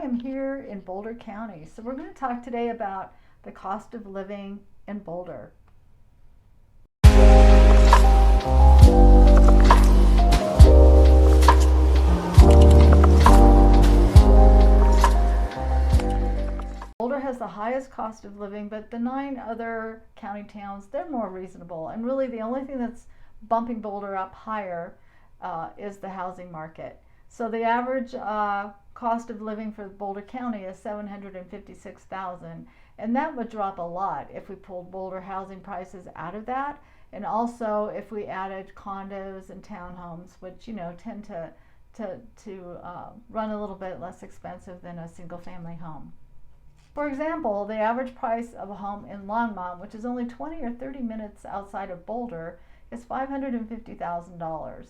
am here in Boulder County. So we're going to talk today about the cost of living in Boulder. Boulder has the highest cost of living, but the 9 other county towns, they're more reasonable. And really the only thing that's bumping Boulder up higher is the housing market. So the average cost of living for Boulder County is $756,000, and that would drop a lot if we pulled Boulder housing prices out of that, and also if we added condos and townhomes, which tend to run a little bit less expensive than a single-family home. For example, the average price of a home in Longmont, which is only 20 or 30 minutes outside of Boulder, is $550,000.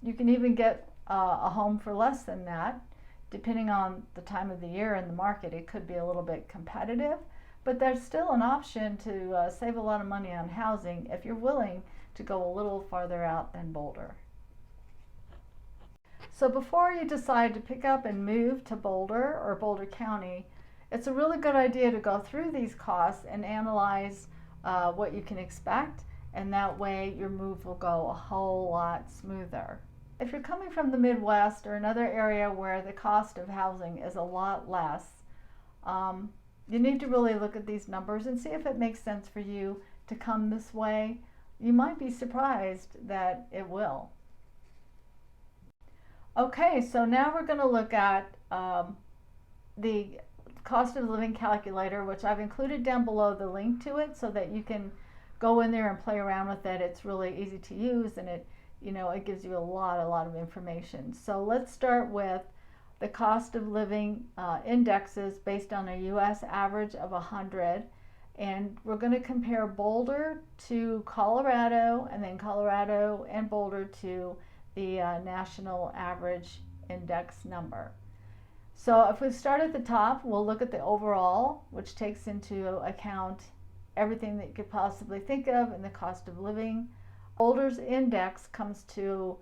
You can even get a home for less than that. Depending on the time of the year and the market, it could be a little bit competitive, but there's still an option to save a lot of money on housing if you're willing to go a little farther out than Boulder. So before you decide to pick up and move to Boulder or Boulder County, it's a really good idea to go through these costs and analyze what you can expect, and that way your move will go a whole lot smoother. If you're coming from the Midwest or another area where the cost of housing is a lot less, you need to really look at these numbers and see if it makes sense for you to come this way. You might be surprised that it will. Okay, so now we're going to look at the cost of living calculator, which I've included down below the link to it so that you can go in there and play around with it. It's really easy to use, and it gives you a lot of information. So let's start with the cost of living indexes based on a US average of 100, and we're going to compare Boulder to Colorado, and then Colorado and Boulder to the national average index number. So if we start at the top, we'll look at the overall, which takes into account everything that you could possibly think of in the cost of living. Boulder's index comes to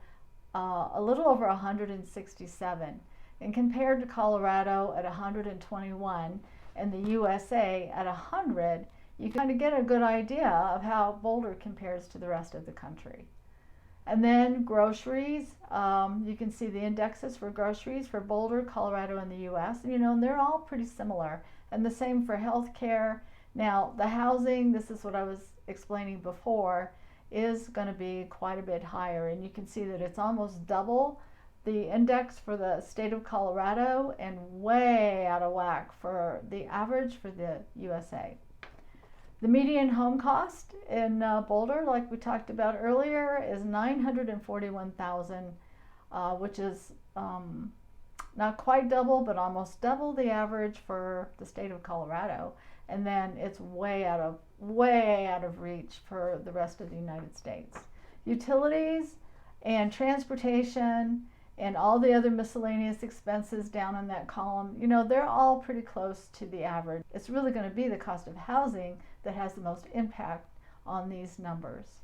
a little over 167, and compared to Colorado at 121 and the USA at 100, you kind of get a good idea of how Boulder compares to the rest of the country. And then groceries, you can see the indexes for groceries for Boulder, Colorado, and the US, and they're all pretty similar, and the same for healthcare. Now the housing, this is what I was explaining before, is going to be quite a bit higher, and you can see that it's almost double the index for the state of Colorado and way out of whack for the average for the USA. The median home cost in Boulder, like we talked about earlier, is $941,000, which is not quite double, but almost double the average for the state of Colorado. And then it's way out of reach for the rest of the United States. Utilities and transportation and all the other miscellaneous expenses down in that column, they're all pretty close to the average. It's really going to be the cost of housing that has the most impact on these numbers.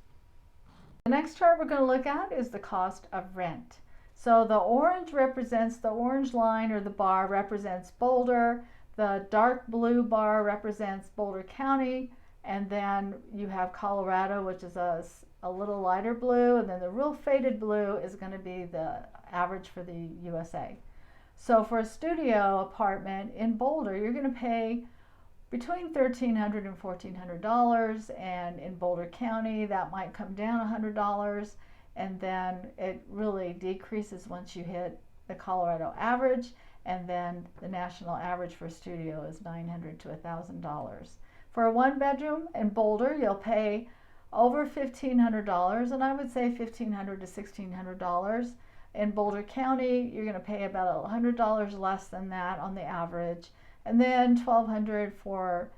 The next chart we're going to look at is the cost of rent. So the orange represents, the orange line or the bar represents Boulder. The dark blue bar represents Boulder County, and then you have Colorado, which is a little lighter blue, and then the real faded blue is going to be the average for the USA. So for a studio apartment in Boulder, you're going to pay between $1,300 and $1,400, and in Boulder County that might come down $100, and then it really decreases once you hit the Colorado average, and then the national average for a studio is $900 to $1,000. For a one bedroom in Boulder, you'll pay over $1,500, and I would say $1,500 to $1,600. In Boulder County, you're going to pay about $100 less than that on the average, and then $1,200 for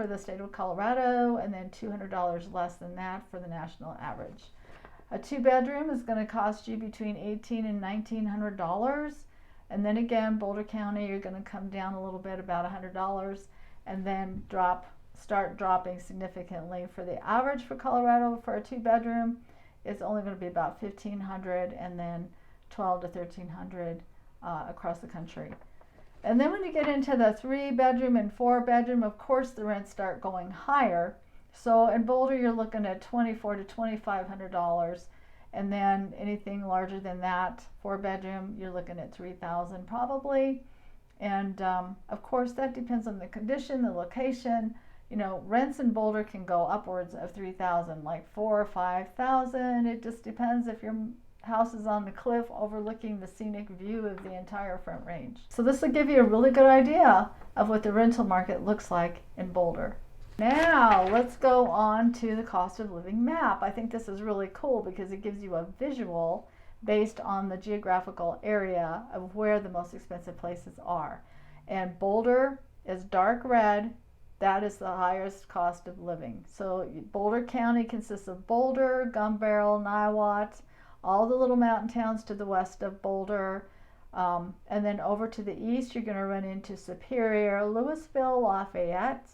the state of Colorado, and then $200 less than that for the national average. A two bedroom is going to cost you between $1,800 and $1,900, and then again, Boulder County, you're going to come down a little bit, about $100, and then start dropping significantly. For the average for Colorado for a two bedroom, it's only going to be about $1,500, and then $1,200 to $1,300 across the country. And then when you get into the 3-bedroom and 4-bedroom, of course the rents start going higher. So in Boulder, you're looking at $2,400 to $2,500, and then anything larger than that, 4-bedroom, you're looking at $3,000 probably. And of course, that depends on the condition, the location. You know, rents in Boulder can go upwards of $3,000, like $4,000 or $5,000. It just depends if your house is on the cliff overlooking the scenic view of the entire Front Range. So this will give you a really good idea of what the rental market looks like in Boulder. Now let's go on to the cost of living map. I think this is really cool because it gives you a visual based on the geographical area of where the most expensive places are. And Boulder is dark red. That is the highest cost of living. So Boulder County consists of Boulder, Gun Barrel, Niwot, all the little mountain towns to the west of Boulder. And then over to the east, you're going to run into Superior, Louisville, Lafayette,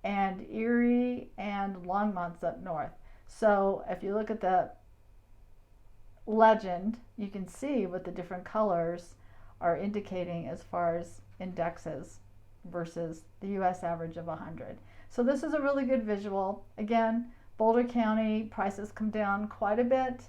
and Erie, and Longmont's up north. So if you look at the legend, you can see what the different colors are indicating as far as indexes versus the US average of 100. So this is a really good visual. Again, Boulder County prices come down quite a bit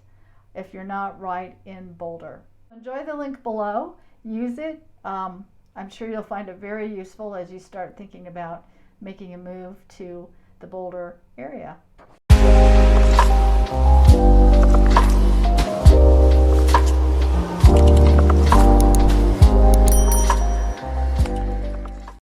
if you're not right in Boulder. Enjoy the link below, use it. I'm sure you'll find it very useful as you start thinking about making a move to the Boulder area.